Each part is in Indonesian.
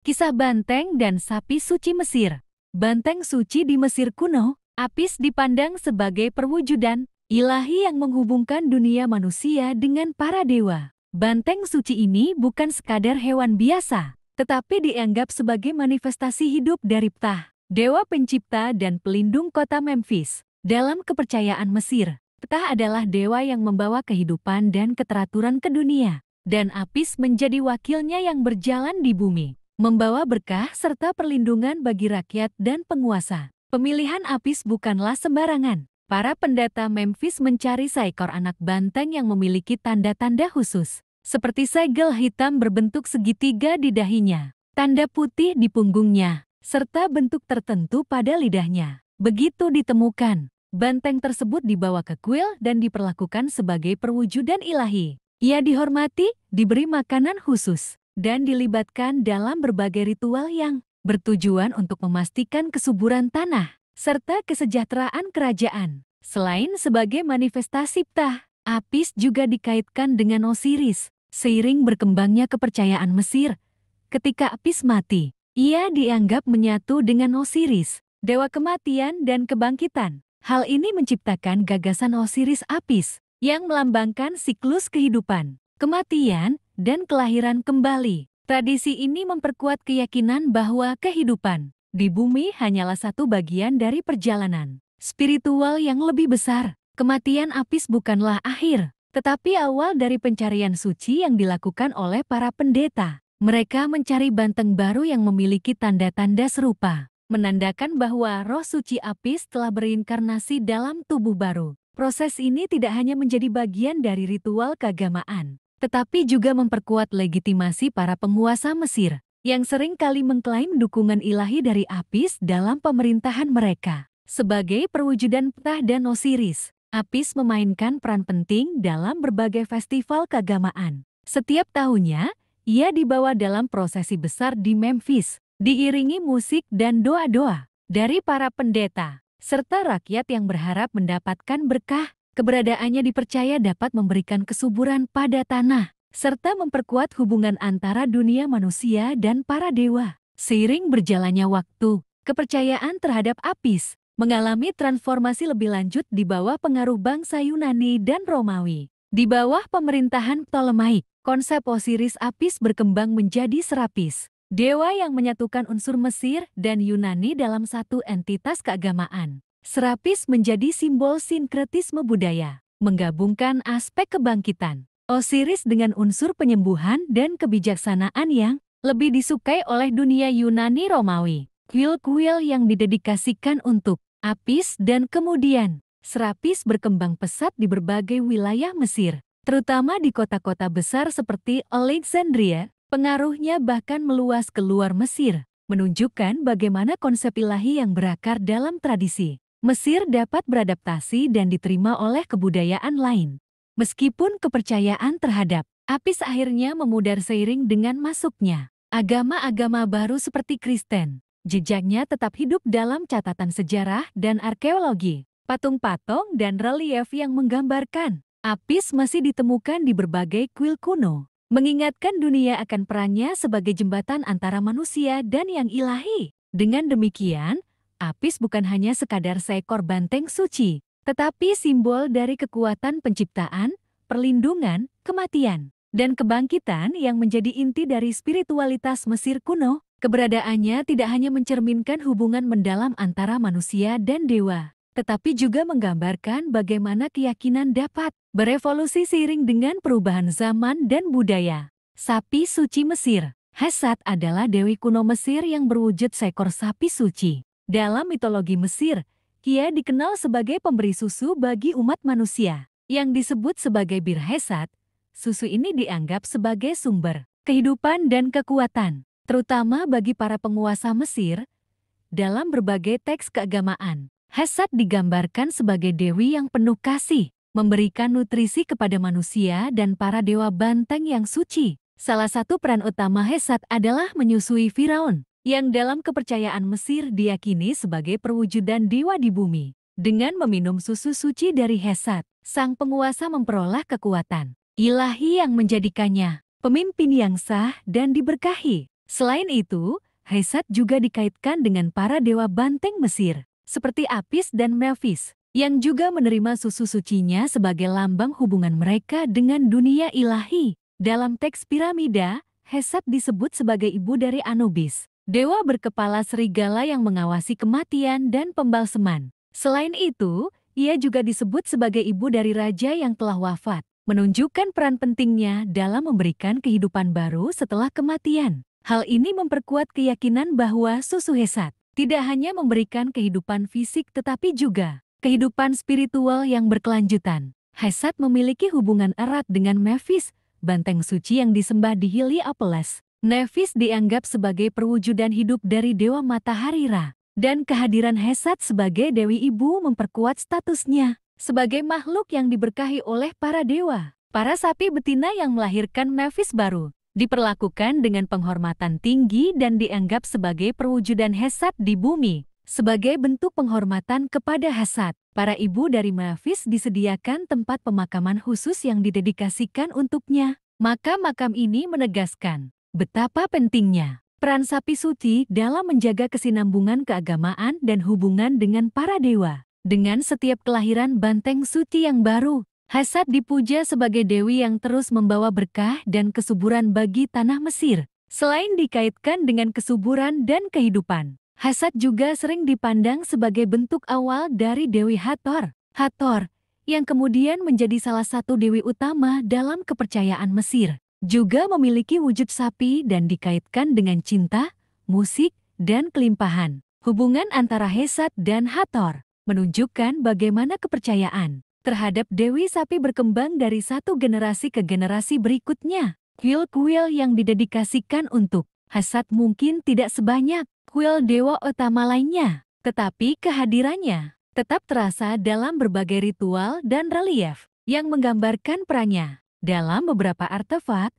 Kisah Banteng dan Sapi Suci Mesir. Banteng suci di Mesir kuno, Apis dipandang sebagai perwujudan ilahi yang menghubungkan dunia manusia dengan para dewa. Banteng suci ini bukan sekadar hewan biasa, tetapi dianggap sebagai manifestasi hidup dari Ptah, dewa pencipta dan pelindung kota Memphis. Dalam kepercayaan Mesir, Ptah adalah dewa yang membawa kehidupan dan keteraturan ke dunia, dan Apis menjadi wakilnya yang berjalan di bumi, membawa berkah serta perlindungan bagi rakyat dan penguasa. Pemilihan Apis bukanlah sembarangan. Para pendata Memphis mencari seekor anak banteng yang memiliki tanda-tanda khusus, seperti segel hitam berbentuk segitiga di dahinya, tanda putih di punggungnya, serta bentuk tertentu pada lidahnya. Begitu ditemukan, banteng tersebut dibawa ke kuil dan diperlakukan sebagai perwujudan ilahi. Ia dihormati, diberi makanan khusus, dan dilibatkan dalam berbagai ritual yang bertujuan untuk memastikan kesuburan tanah serta kesejahteraan kerajaan. Selain sebagai manifestasi Ptah, Apis juga dikaitkan dengan Osiris. Seiring berkembangnya kepercayaan Mesir, ketika Apis mati, ia dianggap menyatu dengan Osiris, dewa kematian dan kebangkitan. Hal ini menciptakan gagasan Osiris Apis yang melambangkan siklus kehidupan, kematian, dan kelahiran kembali. Tradisi ini memperkuat keyakinan bahwa kehidupan di bumi hanyalah satu bagian dari perjalanan spiritual yang lebih besar. Kematian Apis bukanlah akhir, tetapi awal dari pencarian suci yang dilakukan oleh para pendeta. Mereka mencari banteng baru yang memiliki tanda-tanda serupa, menandakan bahwa roh suci Apis telah berinkarnasi dalam tubuh baru. Proses ini tidak hanya menjadi bagian dari ritual keagamaan, tetapi juga memperkuat legitimasi para penguasa Mesir yang sering kali mengklaim dukungan ilahi dari Apis dalam pemerintahan mereka. Sebagai perwujudan Ptah dan Osiris, Apis memainkan peran penting dalam berbagai festival keagamaan. Setiap tahunnya, ia dibawa dalam prosesi besar di Memphis, diiringi musik dan doa-doa dari para pendeta, serta rakyat yang berharap mendapatkan berkah. Keberadaannya dipercaya dapat memberikan kesuburan pada tanah, serta memperkuat hubungan antara dunia manusia dan para dewa. Seiring berjalannya waktu, kepercayaan terhadap Apis mengalami transformasi lebih lanjut di bawah pengaruh bangsa Yunani dan Romawi. Di bawah pemerintahan Ptolemaic, konsep Osiris Apis berkembang menjadi Serapis, dewa yang menyatukan unsur Mesir dan Yunani dalam satu entitas keagamaan. Serapis menjadi simbol sinkretisme budaya, menggabungkan aspek kebangkitan Osiris dengan unsur penyembuhan dan kebijaksanaan yang lebih disukai oleh dunia Yunani Romawi. Kuil-kuil yang didedikasikan untuk Apis dan kemudian Serapis berkembang pesat di berbagai wilayah Mesir, terutama di kota-kota besar seperti Alexandria. Pengaruhnya bahkan meluas keluar Mesir, menunjukkan bagaimana konsep ilahi yang berakar dalam tradisi Mesir dapat beradaptasi dan diterima oleh kebudayaan lain. Meskipun kepercayaan terhadap Apis akhirnya memudar seiring dengan masuknya agama-agama baru seperti Kristen, jejaknya tetap hidup dalam catatan sejarah dan arkeologi. Patung-patung dan relief yang menggambarkan Apis masih ditemukan di berbagai kuil kuno, mengingatkan dunia akan perannya sebagai jembatan antara manusia dan yang ilahi. Dengan demikian, Apis bukan hanya sekadar seekor banteng suci, tetapi simbol dari kekuatan penciptaan, perlindungan, kematian, dan kebangkitan yang menjadi inti dari spiritualitas Mesir kuno. Keberadaannya tidak hanya mencerminkan hubungan mendalam antara manusia dan dewa, tetapi juga menggambarkan bagaimana keyakinan dapat berevolusi seiring dengan perubahan zaman dan budaya. Sapi suci Mesir. Hesat adalah dewi kuno Mesir yang berwujud seekor sapi suci. Dalam mitologi Mesir, ia dikenal sebagai pemberi susu bagi umat manusia, yang disebut sebagai Bir Hesat. Susu ini dianggap sebagai sumber kehidupan dan kekuatan, terutama bagi para penguasa Mesir. Dalam berbagai teks keagamaan, Hesat digambarkan sebagai dewi yang penuh kasih, memberikan nutrisi kepada manusia dan para dewa banteng yang suci. Salah satu peran utama Hesat adalah menyusui Firaun, yang dalam kepercayaan Mesir diyakini sebagai perwujudan dewa di bumi. Dengan meminum susu suci dari Hesat, sang penguasa memperoleh kekuatan ilahi yang menjadikannya pemimpin yang sah dan diberkahi. Selain itu, Hesat juga dikaitkan dengan para dewa banteng Mesir, seperti Apis dan Memphis, yang juga menerima susu sucinya sebagai lambang hubungan mereka dengan dunia ilahi. Dalam teks piramida, Hesat disebut sebagai ibu dari Anubis, dewa berkepala serigala yang mengawasi kematian dan pembalseman. Selain itu, ia juga disebut sebagai ibu dari raja yang telah wafat, menunjukkan peran pentingnya dalam memberikan kehidupan baru setelah kematian. Hal ini memperkuat keyakinan bahwa susu Hesat tidak hanya memberikan kehidupan fisik tetapi juga kehidupan spiritual yang berkelanjutan. Hesat memiliki hubungan erat dengan Memphis, banteng suci yang disembah di Heliopolis. Memphis dianggap sebagai perwujudan hidup dari dewa matahari Ra, dan kehadiran Hesat sebagai dewi ibu memperkuat statusnya sebagai makhluk yang diberkahi oleh para dewa. Para sapi betina yang melahirkan Memphis baru diperlakukan dengan penghormatan tinggi dan dianggap sebagai perwujudan Hesat di bumi. Sebagai bentuk penghormatan kepada Hesat, para ibu dari Memphis disediakan tempat pemakaman khusus yang didedikasikan untuknya. Makam ini menegaskan betapa pentingnya peran sapi suci dalam menjaga kesinambungan keagamaan dan hubungan dengan para dewa. Dengan setiap kelahiran banteng suci yang baru, Hesat dipuja sebagai dewi yang terus membawa berkah dan kesuburan bagi tanah Mesir. Selain dikaitkan dengan kesuburan dan kehidupan, Hesat juga sering dipandang sebagai bentuk awal dari Dewi Hathor. Hathor, yang kemudian menjadi salah satu dewi utama dalam kepercayaan Mesir, juga memiliki wujud sapi dan dikaitkan dengan cinta, musik, dan kelimpahan. Hubungan antara Hesat dan Hathor menunjukkan bagaimana kepercayaan terhadap dewi sapi berkembang dari satu generasi ke generasi berikutnya. Kuil-kuil yang didedikasikan untuk Hesat mungkin tidak sebanyak kuil dewa utama lainnya, tetapi kehadirannya tetap terasa dalam berbagai ritual dan relief yang menggambarkan perannya. Dalam beberapa artefak,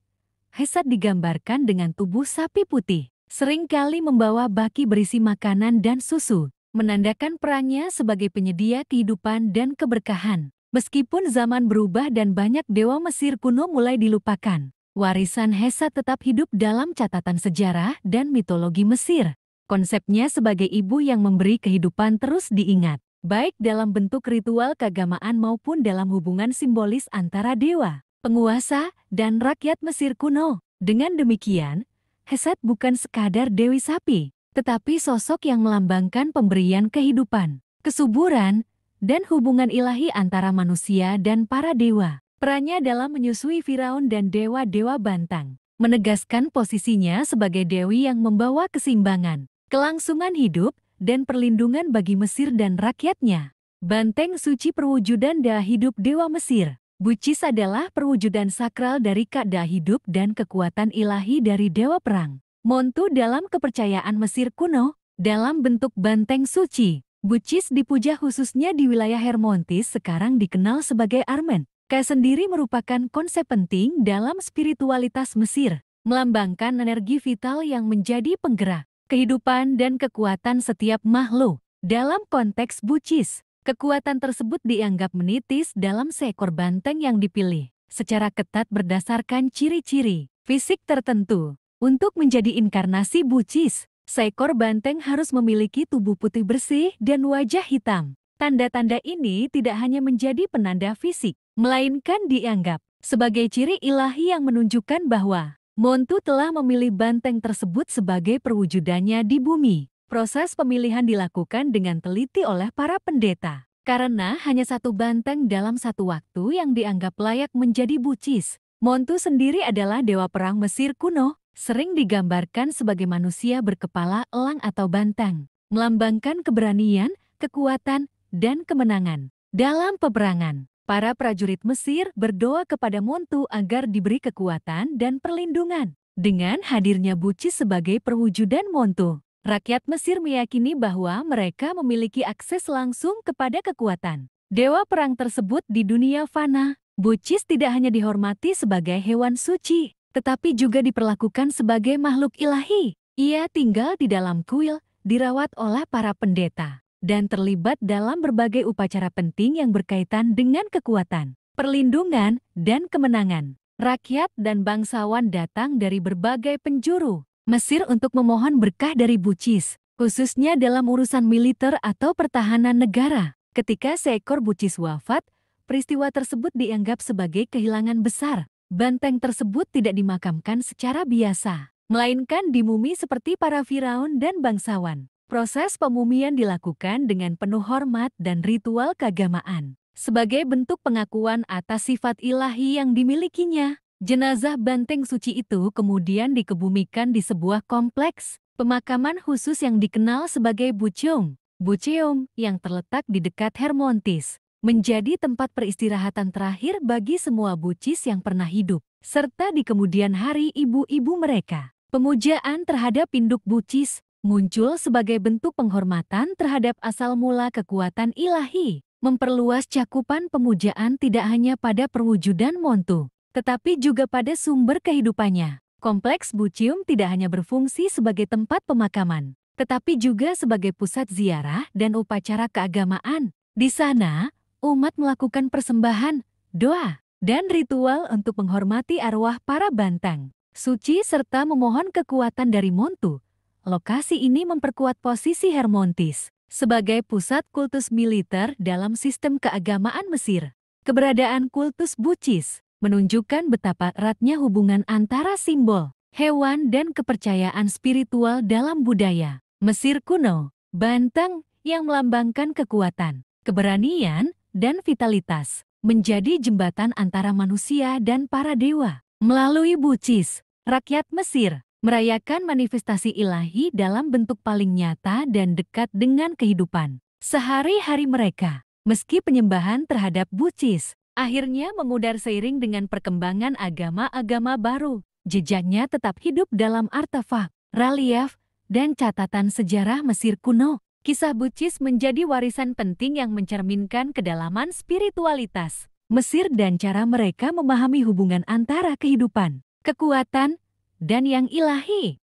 Hesat digambarkan dengan tubuh sapi putih, seringkali membawa baki berisi makanan dan susu, menandakan perannya sebagai penyedia kehidupan dan keberkahan. Meskipun zaman berubah dan banyak dewa Mesir kuno mulai dilupakan, warisan Hesat tetap hidup dalam catatan sejarah dan mitologi Mesir. Konsepnya sebagai ibu yang memberi kehidupan terus diingat, baik dalam bentuk ritual keagamaan maupun dalam hubungan simbolis antara dewa, penguasa, dan rakyat Mesir kuno. Dengan demikian, Hesat bukan sekadar dewi sapi, tetapi sosok yang melambangkan pemberian kehidupan, kesuburan, dan hubungan ilahi antara manusia dan para dewa. Perannya dalam menyusui Firaun dan dewa-dewa bantang menegaskan posisinya sebagai dewi yang membawa keseimbangan, kelangsungan hidup, dan perlindungan bagi Mesir dan rakyatnya. Banteng suci perwujudan daya hidup dewa Mesir. Bucis adalah perwujudan sakral dari daya hidup dan kekuatan ilahi dari dewa perang. Montu dalam kepercayaan Mesir kuno, dalam bentuk banteng suci. Bucis dipuja khususnya di wilayah Hermontis sekarang dikenal sebagai Armen. Sendiri merupakan konsep penting dalam spiritualitas Mesir, melambangkan energi vital yang menjadi penggerak kehidupan dan kekuatan setiap makhluk. Dalam konteks Bucis, kekuatan tersebut dianggap menitis dalam seekor banteng yang dipilih secara ketat berdasarkan ciri-ciri fisik tertentu. Untuk menjadi inkarnasi Bucis, seekor banteng harus memiliki tubuh putih bersih dan wajah hitam. Tanda-tanda ini tidak hanya menjadi penanda fisik, melainkan dianggap sebagai ciri ilahi yang menunjukkan bahwa Montu telah memilih banteng tersebut sebagai perwujudannya di bumi. Proses pemilihan dilakukan dengan teliti oleh para pendeta, karena hanya satu banteng dalam satu waktu yang dianggap layak menjadi Bucis. Montu sendiri adalah dewa perang Mesir kuno, sering digambarkan sebagai manusia berkepala elang atau banteng, melambangkan keberanian, kekuatan, dan kemenangan. Dalam peperangan, para prajurit Mesir berdoa kepada Montu agar diberi kekuatan dan perlindungan. Dengan hadirnya Bucis sebagai perwujudan Montu, rakyat Mesir meyakini bahwa mereka memiliki akses langsung kepada kekuatan dewa perang tersebut di dunia fana. Bucis tidak hanya dihormati sebagai hewan suci, tetapi juga diperlakukan sebagai makhluk ilahi. Ia tinggal di dalam kuil, dirawat oleh para pendeta, dan terlibat dalam berbagai upacara penting yang berkaitan dengan kekuatan, perlindungan, dan kemenangan. Rakyat dan bangsawan datang dari berbagai penjuru, Mesir untuk memohon berkah dari Bucis, khususnya dalam urusan militer atau pertahanan negara. Ketika seekor Bucis wafat, peristiwa tersebut dianggap sebagai kehilangan besar. Banteng tersebut tidak dimakamkan secara biasa, melainkan dimumi seperti para Firaun dan bangsawan. Proses pemumian dilakukan dengan penuh hormat dan ritual keagamaan. Sebagai bentuk pengakuan atas sifat ilahi yang dimilikinya, jenazah banteng suci itu kemudian dikebumikan di sebuah kompleks pemakaman khusus yang dikenal sebagai Buceum yang terletak di dekat Hermontis, menjadi tempat peristirahatan terakhir bagi semua Bucis yang pernah hidup, serta di kemudian hari ibu-ibu mereka. Pemujaan terhadap induk Bucis muncul sebagai bentuk penghormatan terhadap asal mula kekuatan ilahi, memperluas cakupan pemujaan tidak hanya pada perwujudan Montu, tetapi juga pada sumber kehidupannya. Kompleks Bucium tidak hanya berfungsi sebagai tempat pemakaman, tetapi juga sebagai pusat ziarah dan upacara keagamaan. Di sana, umat melakukan persembahan, doa, dan ritual untuk menghormati arwah para banteng suci serta memohon kekuatan dari Montu. Lokasi ini memperkuat posisi Hermontis sebagai pusat kultus militer dalam sistem keagamaan Mesir. Keberadaan kultus Bucis menunjukkan betapa eratnya hubungan antara simbol, hewan dan kepercayaan spiritual dalam budaya Mesir kuno. Banteng yang melambangkan kekuatan, keberanian, dan vitalitas menjadi jembatan antara manusia dan para dewa. Melalui Bucis, rakyat Mesir merayakan manifestasi ilahi dalam bentuk paling nyata dan dekat dengan kehidupan sehari-hari mereka. Meski penyembahan terhadap Bucis akhirnya memudar seiring dengan perkembangan agama-agama baru, jejaknya tetap hidup dalam artefak, relief, dan catatan sejarah Mesir kuno. Kisah Bucis menjadi warisan penting yang mencerminkan kedalaman spiritualitas Mesir dan cara mereka memahami hubungan antara kehidupan, kekuatan, dan yang ilahi.